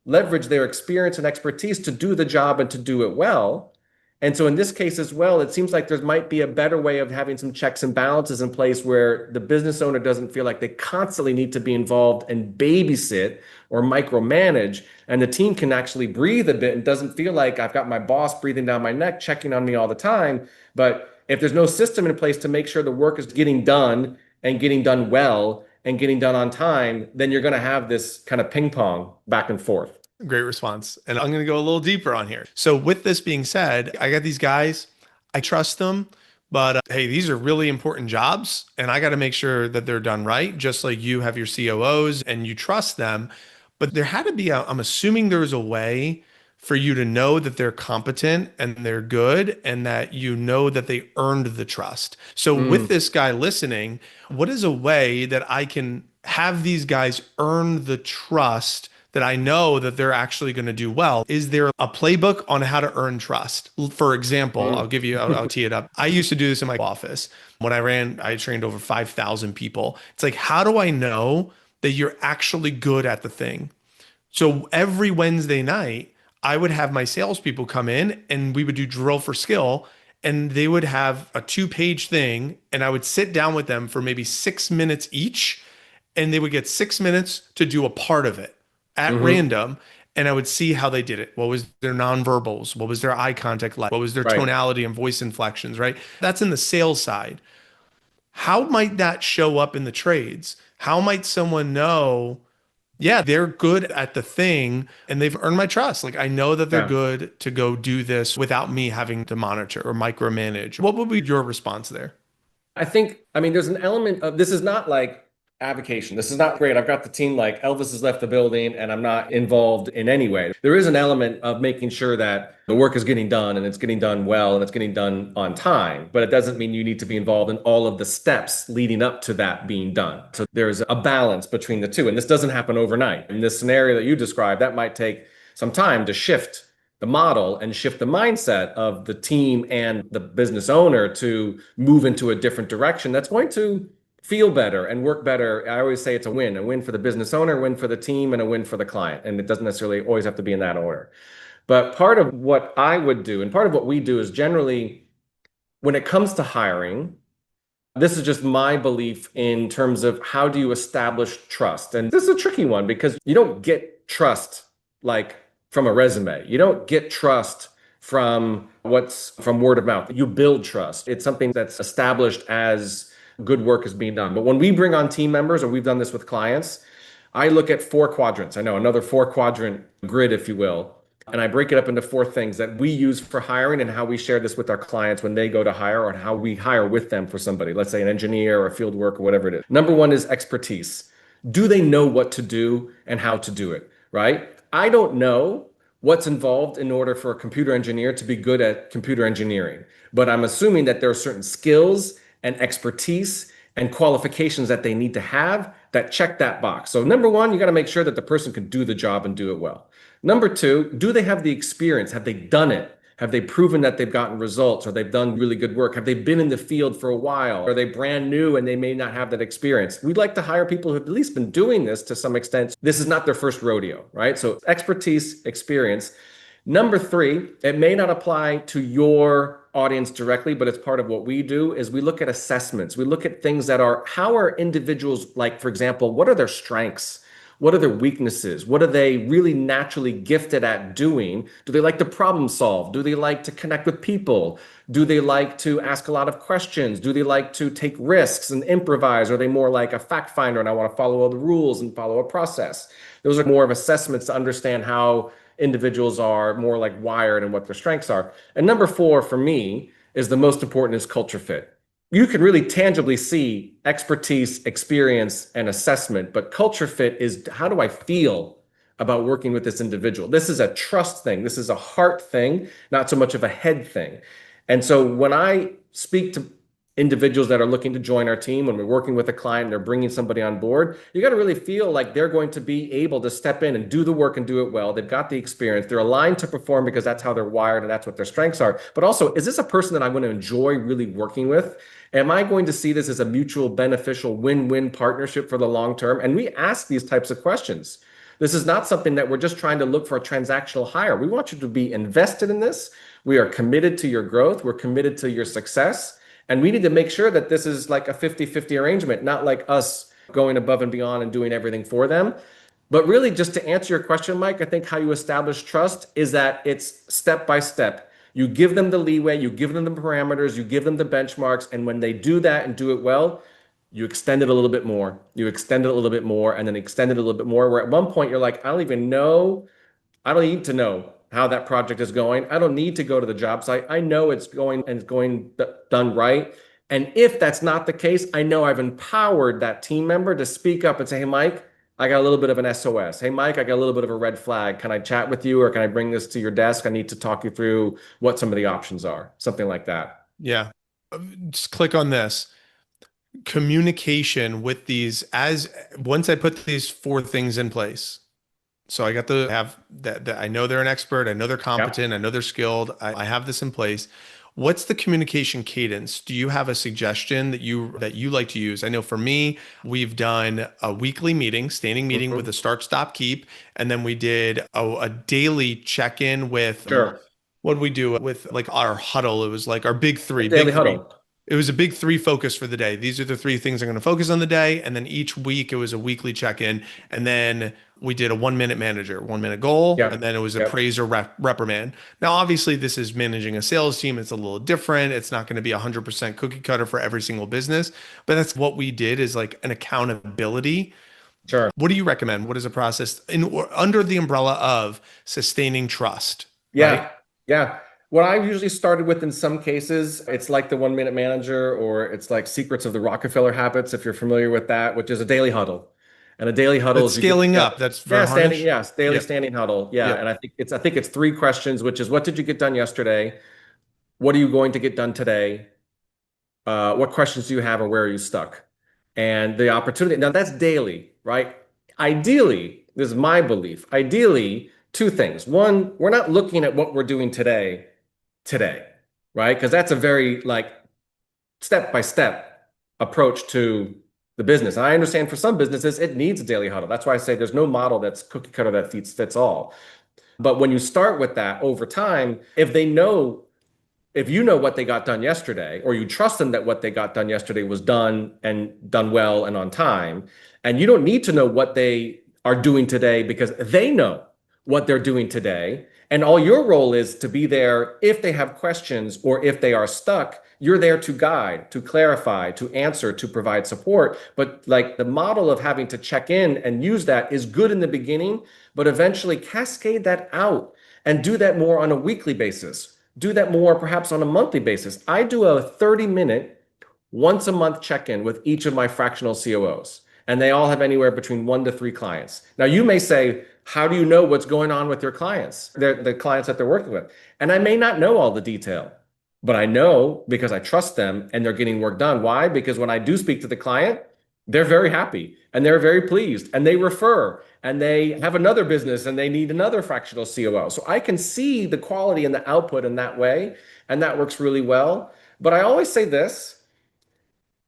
leverage their experience and expertise to do the job and to do it well. And so in this case as well, it seems like there might be a better way of having some checks and balances in place where the business owner doesn't feel like they constantly need to be involved and babysit or micromanage, and the team can actually breathe a bit and doesn't feel like I've got my boss breathing down my neck, checking on me all the time. But if there's no system in place to make sure the work is getting done and getting done well and getting done on time, then you're going to have this kind of ping pong back and forth. Great response. And I'm going to go a little deeper on here. So with this being said, I got these guys, I trust them, but hey, these are really important jobs and I got to make sure that they're done right. Just like you have your COOs and you trust them, but there had to be, I'm assuming there was a way for you to know that they're competent and they're good and that you know that they earned the trust. So with this guy listening, what is a way that I can have these guys earn the trust that I know that they're actually going to do well? Is there a playbook on how to earn trust? For example, I'll tee it up. I used to do this in my office. When I trained over 5,000 people. It's like, how do I know that you're actually good at the thing? So every Wednesday night, I would have my salespeople come in and we would do drill for skill. And they would have a 2-page thing. And I would sit down with them for maybe 6 minutes each. And they would get 6 minutes to do a part of it at Mm-hmm. random. And I would see how they did it. What was their nonverbals? What was their eye contact like? What was their Right. tonality and voice inflections, right? That's in the sales side. How might that show up in the trades? How might someone know, yeah, they're good at the thing and they've earned my trust? Like, I know that they're Yeah. good to go do this without me having to monitor or micromanage. What would be your response there? I mean, there's an element of this is not like avocation. This is not great. I've got the team like Elvis has left the building and I'm not involved in any way. There is an element of making sure that the work is getting done and it's getting done well and it's getting done on time. But it doesn't mean you need to be involved in all of the steps leading up to that being done. So there's a balance between the two. And this doesn't happen overnight. In this scenario that you described, that might take some time to shift the model and shift the mindset of the team and the business owner to move into a different direction that's going to feel better and work better. I always say it's a win for the business owner, a win for the team, and a win for the client. And it doesn't necessarily always have to be in that order. But part of what I would do and part of what we do is generally when it comes to hiring, this is just my belief in terms of how do you establish trust. And this is a tricky one because you don't get trust like from a resume. You don't get trust from word of mouth. You build trust. It's something that's established as good work is being done. But when we bring on team members, or we've done this with clients, I look at 4 quadrants. I know another 4 quadrant grid, if you will. And I break it up into 4 things that we use for hiring and how we share this with our clients when they go to hire or how we hire with them for somebody, let's say an engineer or a field worker, whatever it is. Number 1 is expertise. Do they know what to do and how to do it, right? I don't know what's involved in order for a computer engineer to be good at computer engineering, but I'm assuming that there are certain skills and expertise and qualifications that they need to have that check that box. So number 1, you got to make sure that the person can do the job and do it well. Number 2, do they have the experience? Have they done it? Have they proven that they've gotten results or they've done really good work? Have they been in the field for a while? Are they brand new and they may not have that experience? We'd like to hire people who have at least been doing this to some extent. This is not their first rodeo, right? So expertise, experience. Number 3, it may not apply to your audience directly, but it's part of what we do is we look at assessments. We look at things that are, how are individuals like, for example, what are their strengths? What are their weaknesses? What are they really naturally gifted at doing? Do they like to problem solve? Do they like to connect with people? Do they like to ask a lot of questions? Do they like to take risks and improvise? Are they more like a fact finder and I want to follow all the rules and follow a process? Those are more of assessments to understand how individuals are more like wired and what their strengths are. And number 4 for me is the most important is culture fit. You can really tangibly see expertise, experience, and assessment, but culture fit is how do I feel about working with this individual? This is a trust thing. This is a heart thing, not so much of a head thing. And so when I speak to individuals that are looking to join our team, when we're working with a client, they're bringing somebody on board, you got to really feel like they're going to be able to step in and do the work and do it well. They've got the experience. They're aligned to perform because that's how they're wired and that's what their strengths are. But also, is this a person that I'm going to enjoy really working with? Am I going to see this as a mutual beneficial win-win partnership for the long term? And we ask these types of questions. This is not something that we're just trying to look for a transactional hire. We want you to be invested in this. We are committed to your growth. We're committed to your success. And we need to make sure that this is like a 50-50 arrangement, not like us going above and beyond and doing everything for them. But really, just to answer your question, Mike, I think how you establish trust is that it's step by step. You give them the leeway, you give them the parameters, you give them the benchmarks. And when they do that and do it well, you extend it a little bit more. You extend it a little bit more and then extend it a little bit more. Where at one point you're like, I don't need to know how that project is going. I don't need to go to the job site. I know it's going and it's going done right. And if that's not the case, I know I've empowered that team member to speak up and say, hey, Mike, I got a little bit of an SOS. Hey, Mike, I got a little bit of a red flag. Can I chat with you or can I bring this to your desk? I need to talk you through what some of the options are, something like that. Yeah. Just click on this. Communication with these, as once I put these 4 things in place, So I got to have that I know they're an expert, I know they're Yep. competent, I know they're skilled. I have this in place. What's the communication cadence? Do you have a suggestion that you like to use? I know for me, we've done a weekly meeting, standing meeting with Mhm. a start, stop, keep, and then we did a daily check-in with Sure. what did we do with like our huddle? It was like our big A three, daily big three. huddle. It was a big three focus for the day. These are the three things I'm going to focus on the day. And then each week it was a weekly check-in. And then we did a 1 minute manager, 1 minute goal. And Yep. then it was a Yep. praise or reprimand. Now, obviously, this is managing a sales team. It's a little different. It's not going to be 100% cookie cutter for every single business. But that's what we did is like an accountability. Sure. What do you recommend? What is a process under the umbrella of sustaining trust, right? Yeah. Yeah. What I usually started with in some cases, it's like the 1 minute manager, or it's like Secrets of the Rockefeller Habits, if you're familiar with that, which is a daily huddle. And a daily huddle That's is you get scaling up. together. That's for Yeah, standing, Harnish. yes, daily Yep. standing huddle. Yeah. Yep. And I think it's 3 questions, which is what did you get done yesterday? What are you going to get done today? What questions do you have, or where are you stuck? And the opportunity. Now that's daily, right? Ideally, this is my belief. Ideally, 2 things. One, we're not looking at what we're doing today, right? Because that's a very like step by step approach to the business. And I understand for some businesses, it needs a daily huddle. That's why I say there's no model that's cookie cutter that fits all. But when you start with that over time, if you know what they got done yesterday, or you trust them that what they got done yesterday was done and done well and on time, and you don't need to know what they are doing today because they know what they're doing today. And all your role is to be there if they have questions or if they are stuck. You're there to guide, to clarify, to answer, to provide support. But like the model of having to check in and use that is good in the beginning, but eventually cascade that out and do that more on a weekly basis. Do that more perhaps on a monthly basis. I do a 30-minute, once a month check in with each of my fractional COOs, and they all have anywhere between 1 to 3 clients. Now, you may say, how do you know what's going on with your clients, the clients that they're working with? And I may not know all the detail, but I know because I trust them and they're getting work done. Why? Because when I do speak to the client, they're very happy and they're very pleased and they refer and they have another business and they need another fractional COO. So I can see the quality and the output in that way, and that works really well. But I always say this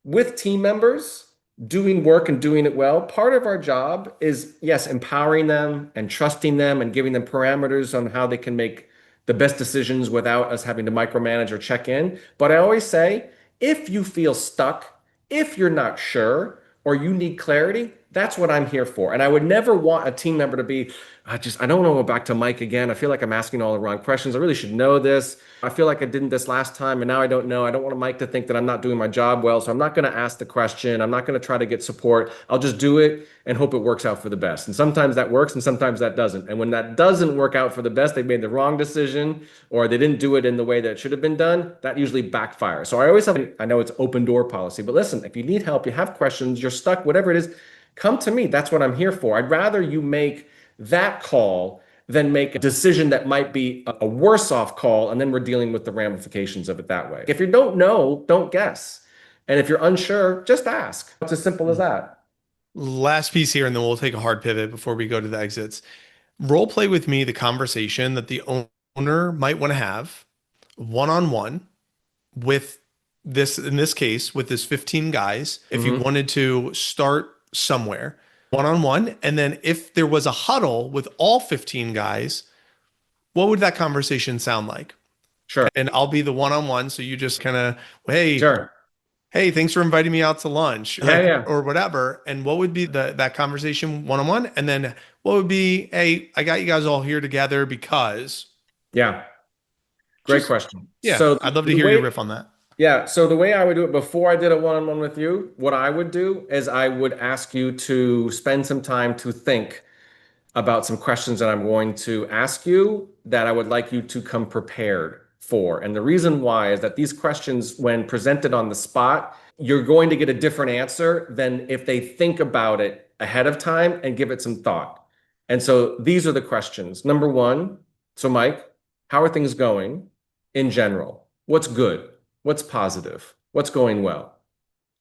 with team members doing work and doing it well, part of our job is, yes, empowering them and trusting them and giving them parameters on how they can make the best decisions without us having to micromanage or check in. But I always say, if you feel stuck, if you're not sure, or you need clarity, that's what I'm here for. And I would never want a team member to be, I don't want to go back to Mike again. I feel like I'm asking all the wrong questions. I really should know this. I feel like I didn't this last time and now I don't know. I don't want Mike to think that I'm not doing my job well. So I'm not going to ask the question. I'm not going to try to get support. I'll just do it and hope it works out for the best. And sometimes that works and sometimes that doesn't. And when that doesn't work out for the best, they made the wrong decision or they didn't do it in the way that it should have been done, that usually backfires. So I always have, I know it's open door policy, but listen, if you need help, you have questions, you're stuck, whatever it is, come to me. That's what I'm here for. I'd rather you make that call than make a decision that might be a worse off call. And then we're dealing with the ramifications of it that way. If you don't know, don't guess. And if you're unsure, just ask. It's as simple as that. Last piece here, and then we'll take a hard pivot before we go to the exits. Role play with me the conversation that the owner might want to have one-on-one with this, in this case, with this 15 guys, if you wanted to start somewhere one-on-one, and then if there was a huddle with all 15 guys, what would that conversation sound like? Sure. And I'll be the one-on-one, so you just kind of, hey, Sure. hey, thanks for inviting me out to lunch, Yeah, like, yeah. or whatever. And what would be that conversation one-on-one? And then what would be, hey, I got you guys all here together because Yeah. Great just, question. yeah, So I'd love to the hear way, your riff on that. yeah. So the way I would do it before I did a one-on-one with you, what I would do is I would ask you to spend some time to think about some questions that I'm going to ask you that I would like you to come prepared for. And the reason why is that these questions, when presented on the spot, you're going to get a different answer than if they think about it ahead of time and give it some thought. And so these are the questions. Number one, so Mike, how are things going in general? What's good? What's positive? What's going well?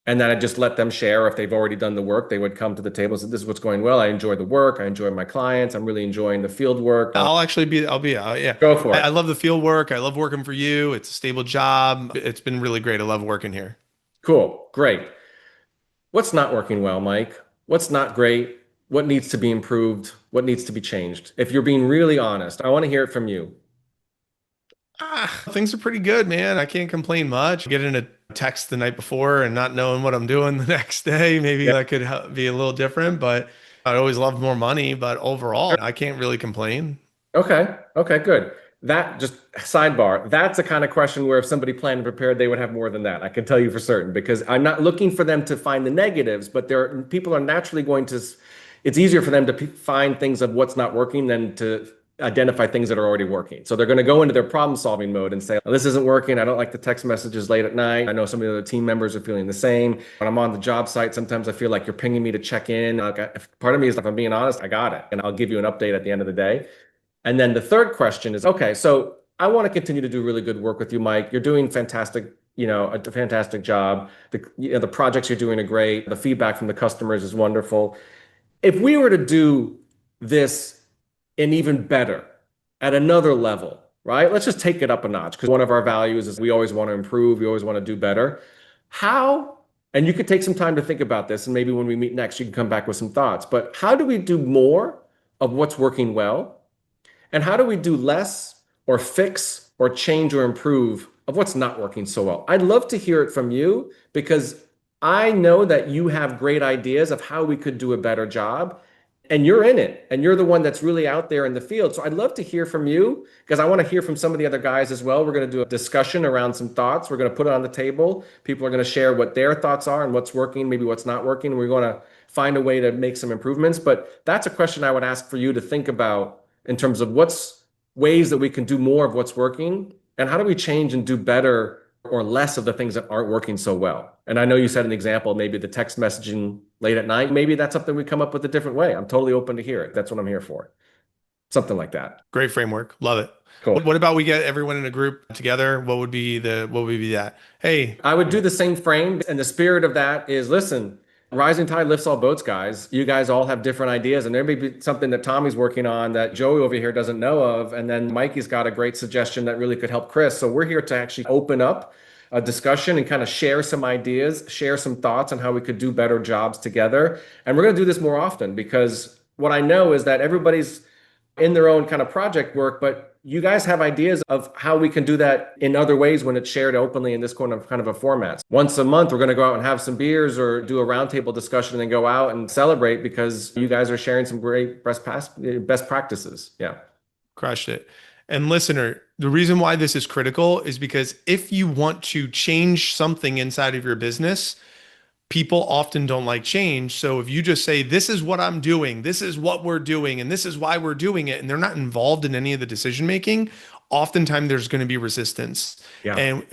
And then I just let them share. If they've already done the work, they would come to the table and say, this is what's going well. I enjoy the work. I enjoy my clients. I'm really enjoying the field work. Yeah. Go for it. I love the field work. I love working for you. It's a stable job. It's been really great. I love working here. Cool. Great. What's not working well, Mike? What's not great? What needs to be improved? What needs to be changed? If you're being really honest, I want to hear it from you. Things are pretty good, man. I can't complain much. Getting a text the night before and not knowing what I'm doing the next day, maybe Yeah. that could be a little different, but I'd always love more money. But overall, I can't really complain. Okay. Okay, good. That just sidebar. That's the kind of question where if somebody planned and prepared, they would have more than that. I can tell you for certain because I'm not looking for them to find the negatives, but people are naturally going to, it's easier for them to find things of what's not working than to identify things that are already working. So they're going to go into their problem solving mode and say, this isn't working. I don't like the text messages late at night. I know some of the other team members are feeling the same. When I'm on the job site, sometimes I feel like you're pinging me to check in. Part of me is, if I'm being honest, I got it. And I'll give you an update at the end of the day. And then the third question is, okay, so I want to continue to do really good work with you, Mike. You're doing fantastic, a fantastic job. The projects you're doing are great. The feedback from the customers is wonderful. If we were to do this and even better at another level, right? Let's just take it up a notch because one of our values is we always want to improve. We always want to do better. How, and you could take some time to think about this, and maybe when we meet next, you can come back with some thoughts, but how do we do more of what's working well? And how do we do less or fix or change or improve of what's not working so well? I'd love to hear it from you because I know that you have great ideas of how we could do a better job. And you're in it, and you're the one that's really out there in the field. So I'd love to hear from you because I want to hear from some of the other guys as well. We're going to do a discussion around some thoughts. We're going to put it on the table. People are going to share what their thoughts are and what's working, maybe what's not working. We're going to find a way to make some improvements. But that's a question I would ask for you to think about in terms of what's ways that we can do more of what's working and how do we change and do better or less of the things that aren't working so well. And I know you said an example, maybe the text messaging late at night. Maybe that's something we come up with a different way. I'm totally open to hear it. That's what I'm here for. Something like that. Great framework. Love it. Cool. What about we get everyone in a group together? What would be that? Hey, I would do the same frame. And the spirit of that is, listen, rising tide lifts all boats, guys. You guys all have different ideas, and there may be something that Tommy's working on that Joey over here doesn't know of. And then Mikey's got a great suggestion that really could help Chris. So we're here to actually open up a discussion and kind of share some ideas, share some thoughts on how we could do better jobs together. And we're going to do this more often because what I know is that everybody's in their own kind of project work, but you guys have ideas of how we can do that in other ways when it's shared openly in this kind of a format. Once a month, we're going to go out and have some beers or do a roundtable discussion and then go out and celebrate because you guys are sharing some great best practices. Yeah. crushed it. And listener, the reason why this is critical is because if you want to change something inside of your business, people often don't like change. So if you just say, this is what I'm doing, this is what we're doing, and this is why we're doing it, and they're not involved in any of the decision making, oftentimes there's going to be resistance. Yeah. And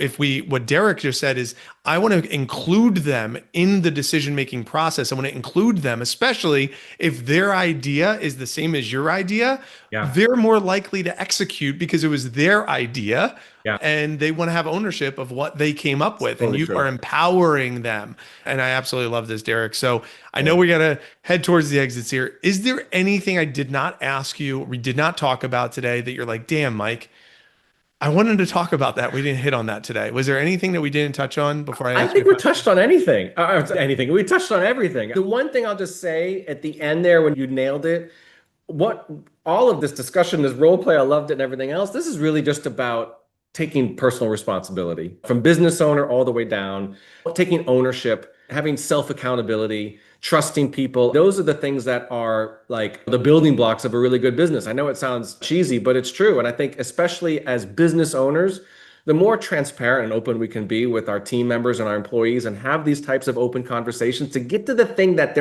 what Derek just said is, I want to include them in the decision-making process. I want to include them, especially if their idea is the same as your idea. Yeah. They're more likely to execute because it was their idea. Yeah. And they want to have ownership of what they came up with. Totally and you true. are empowering them. And I absolutely love this, Derek. So I know we got to head towards the exits here. Is there anything I did not ask you, or we did not talk about today that you're like, damn, Mike, I wanted to talk about that. We didn't hit on that today. Was there anything that we didn't touch on before I I asked think you? we touched on anything. Anything. We touched on everything. The one thing I'll just say at the end there when you nailed it, what all of this discussion, this role play, I loved it and everything else. This is really just about taking personal responsibility from business owner all the way down, taking ownership, having self-accountability, trusting people. Those are the things that are like the building blocks of a really good business. I know it sounds cheesy, but it's true. And I think especially as business owners, the more transparent and open we can be with our team members and our employees and have these types of open conversations to get to the thing that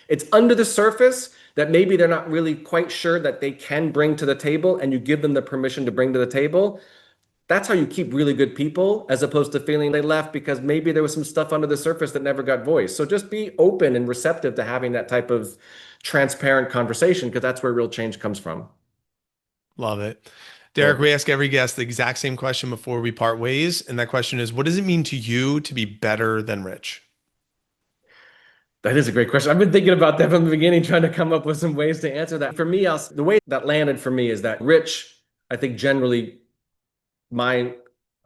it's under the surface that maybe they're not really quite sure that they can bring to the table, and you give them the permission to bring to the table. That's how you keep really good people, as opposed to feeling they left because maybe there was some stuff under the surface that never got voiced. So just be open and receptive to having that type of transparent conversation, because that's where real change comes from. Love it. Derek, we ask every guest the exact same question before we part ways. And that question is, what does it mean to you to be better than rich? That is a great question. I've been thinking about that from the beginning, trying to come up with some ways to answer that. For me, the way that landed for me is that rich, I think generally my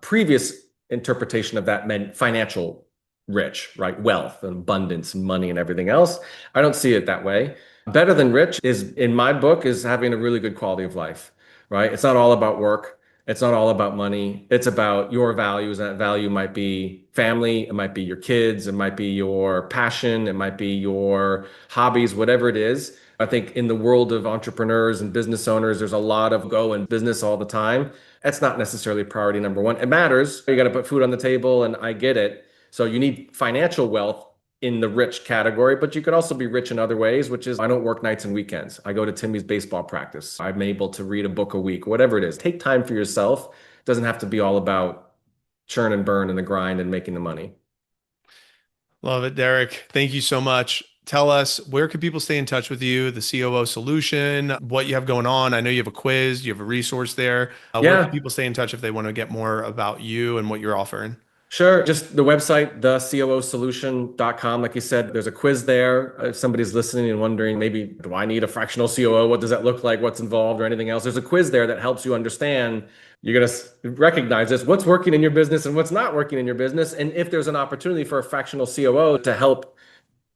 previous interpretation of that meant financial rich, right? Wealth and abundance and money and everything else. I don't see it that way. Better than rich is, in my book, is having a really good quality of life, right? It's not all about work. It's not all about money. It's about your values. And that value might be family. It might be your kids. It might be your passion. It might be your hobbies, whatever it is. I think in the world of entrepreneurs and business owners, there's a lot of go in business all the time. That's not necessarily priority number one. It matters. You got to put food on the table, and I get it. So you need financial wealth in the rich category, but you could also be rich in other ways, which is I don't work nights and weekends. I go to Timmy's baseball practice. I'm able to read a book a week, whatever it is. Take time for yourself. It doesn't have to be all about churn and burn and the grind and making the money. Love it, Derek. Thank you so much. Tell us, where can people stay in touch with you, the COO Solution, what you have going on? I know you have a quiz, you have a resource there. Where can people stay in touch if they want to get more about you and what you're offering? Sure. Just the website, thecoosolution.com. Like you said, there's a quiz there. If somebody's listening and wondering, maybe, do I need a fractional COO? What does that look like? What's involved or anything else? There's a quiz there that helps you understand. You're going to recognize this, what's working in your business and what's not working in your business. And if there's an opportunity for a fractional COO to help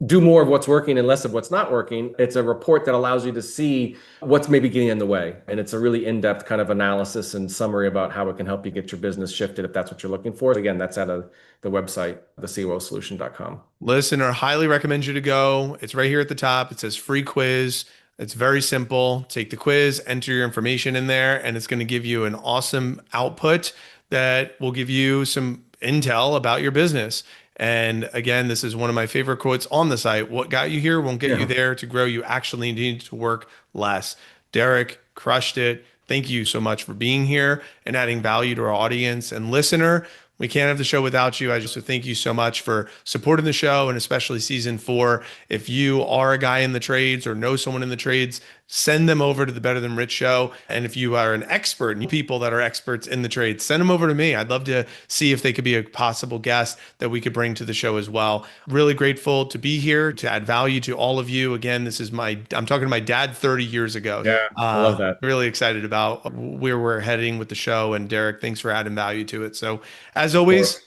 do more of what's working and less of what's not working, it's a report that allows you to see what's maybe getting in the way. And it's a really in-depth kind of analysis and summary about how it can help you get your business shifted if that's what you're looking for. Again, that's at the website, thecoosolution.com. Listener, highly recommend you to go. It's right here at the top. It says free quiz. It's very simple. Take the quiz, enter your information in there, and it's going to give you an awesome output that will give you some intel about your business. And again, this is one of my favorite quotes on the site. What got you here won't get you there. To grow, you actually need to work less. Derek crushed it. Thank you so much for being here and adding value to our audience. And listener, we can't have the show without you. I just thank you so much for supporting the show, and especially season 4. If you are a guy in the trades or know someone in the trades, send them over to the Better Than Rich show. And if you are an expert and people that are experts in the trades, send them over to me. I'd love to see if they could be a possible guest that we could bring to the show as well. Really grateful to be here to add value to all of you. Again, this is I'm talking to my dad 30 years ago. Yeah, I love that. Really excited about where we're heading with the show. And Derek, thanks for adding value to it. So as always,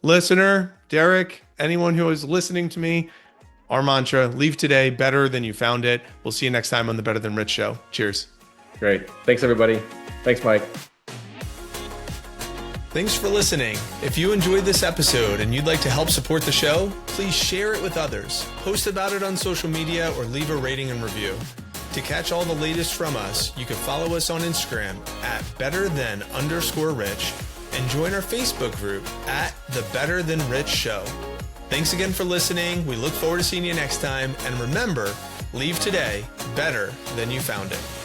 listener, Derek, anyone who is listening to me, our mantra, leave today better than you found it. We'll see you next time on the Better Than Rich show. Cheers. Great. Thanks, everybody. Thanks, Mike. Thanks for listening. If you enjoyed this episode and you'd like to help support the show, please share it with others, post about it on social media, or leave a rating and review. To catch all the latest from us, you can follow us on Instagram at betterthan_rich and join our Facebook group at the Better Than Rich Show. Thanks again for listening. We look forward to seeing you next time. And remember, leave today better than you found it.